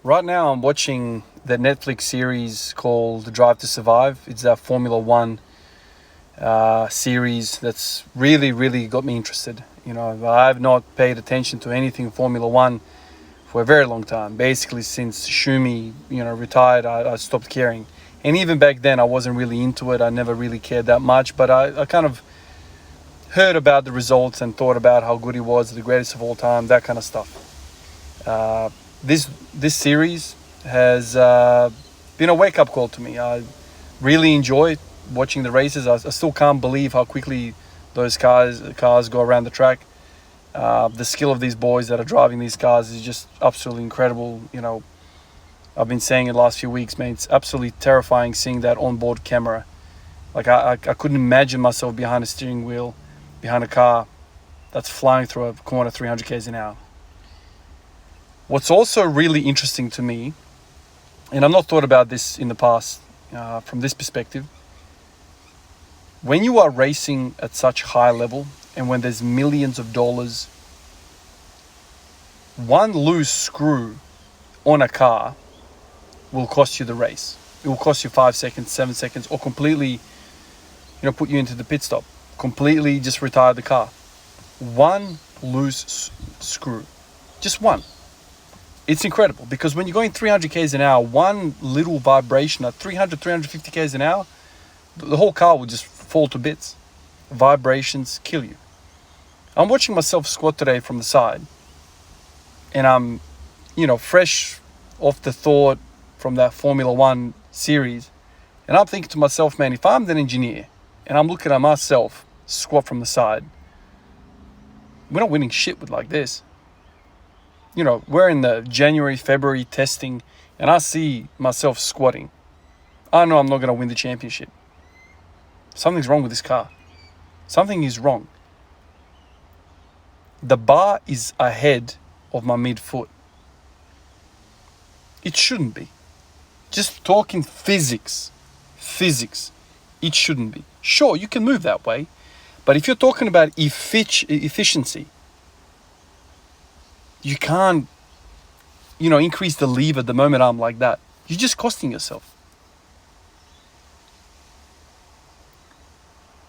Right now I'm watching the Netflix series called Drive to Survive. It's that Formula One series that's really got me interested. I've not paid attention to anything Formula One for a very long time. Basically since Schumi, retired, I stopped caring. And even back then I wasn't really into it. I never really cared that much, but I kind of heard about the results and thought about how good he was, the greatest of all time, that kind of stuff. This series has been a wake-up call to me. I really enjoy watching the races. I still can't believe how quickly those cars go around the track. The skill of these boys that are driving these cars is just absolutely incredible. I've been saying it the last few weeks, man. It's absolutely terrifying seeing that onboard camera. Like I couldn't imagine myself behind a steering wheel, behind a car that's flying through a corner 300 k's an hour. What's also really interesting to me, and I've not thought about this in the past from this perspective, when you are racing at such high level and when there's millions of dollars, one loose screw on a car will cost you the race. It will cost you 5 seconds, 7 seconds, or completely, put you into the pit stop. Completely just retire the car. One loose screw. Just one. It's incredible because when you're going 300 k's an hour, one little vibration at 300, 350 k's an hour, the whole car will just fall to bits. Vibrations kill you. I'm watching myself squat today from the side, and I'm, fresh off the thought from that Formula One series, and I'm thinking to myself, man, if I'm an engineer and I'm looking at myself squat from the side, we're not winning shit with like this. We're in the January, February testing, and I see myself squatting. I know I'm not going to win the championship. Something's wrong with this car. Something is wrong. The bar is ahead of my midfoot. It shouldn't be. Just talking physics, it shouldn't be. Sure, you can move that way, but if you're talking about efficiency, you can't, increase the lever the moment arm like that. You're just costing yourself.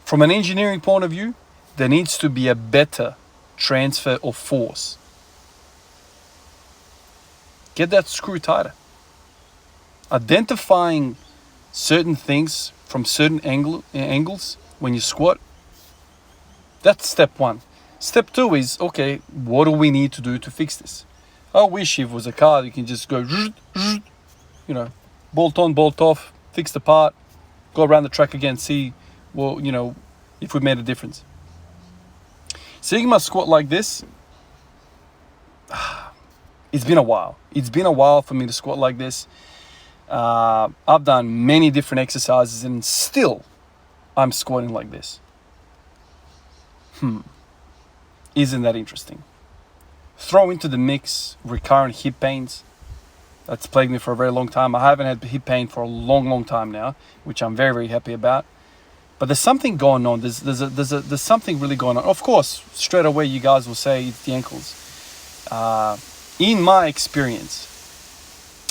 From an engineering point of view, there needs to be a better transfer of force. Get that screw tighter. Identifying certain things from certain angles when you squat, that's step one. Step two is, okay, what do we need to do to fix this? I wish if it was a car, you can just go, bolt on, bolt off, fix the part, go around the track again, see, if we made a difference. Seeing my squat like this, it's been a while. It's been a while for me to squat like this. I've done many different exercises and still I'm squatting like this. Isn't that interesting? Throw into the mix recurrent hip pains. That's plagued me for a very long time. I haven't had hip pain for a long time now, which I'm very happy about. But there's something going on. There's something really going on. Of course, straight away you guys will say it's the ankles. In my experience,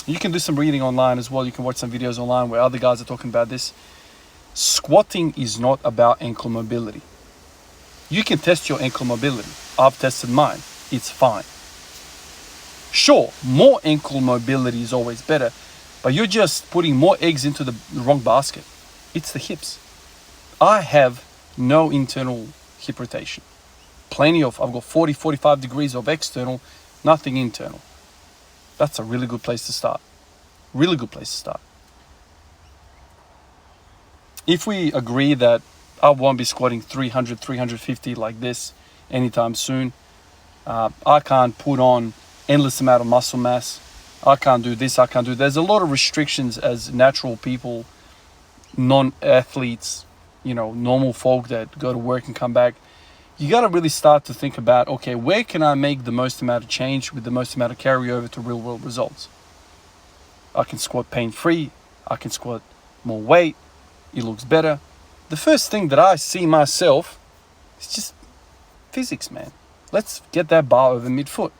you can do some reading online as well. You can watch some videos online where other guys are talking about this. Squatting is not about ankle mobility. You can test your ankle mobility. I've tested mine. It's fine. Sure, more ankle mobility is always better, but you're just putting more eggs into the wrong basket. It's the hips. I have no internal hip rotation. I've got 40, 45 degrees of external, nothing internal. That's a really good place to start. Really good place to start. If we agree that I won't be squatting 300, 350 like this anytime soon, I can't put on endless amount of muscle mass. I can't do this, I can't do that. There's a lot of restrictions as natural people, non-athletes, normal folk that go to work and come back. You got to really start to think about, okay, where can I make the most amount of change with the most amount of carryover to real world results? I can squat pain-free. I can squat more weight. It looks better. The first thing that I see myself is just physics, man. Let's get that bar over midfoot.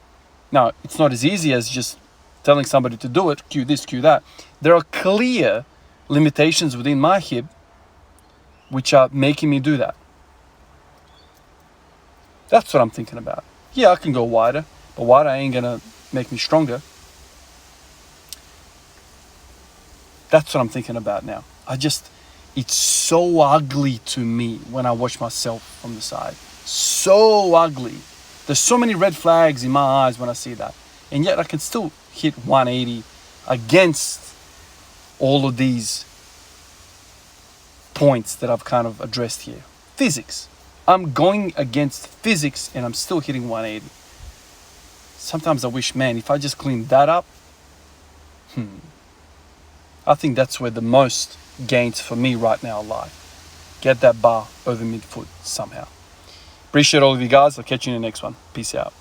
Now, it's not as easy as just telling somebody to do it, cue this, cue that. There are clear limitations within my hip which are making me do that. That's what I'm thinking about. Yeah, I can go wider, but wider ain't gonna make me stronger. That's what I'm thinking about now. It's so ugly to me when I watch myself from the side. So ugly. There's so many red flags in my eyes when I see that. And yet I can still hit 180 against all of these points that I've kind of addressed here. Physics. I'm going against physics and I'm still hitting 180. Sometimes I wish, man, if I just cleaned that up, I think that's where the most gains for me right now lie. Get that bar over midfoot somehow. Appreciate all of you guys. I'll catch you in the next one. Peace out.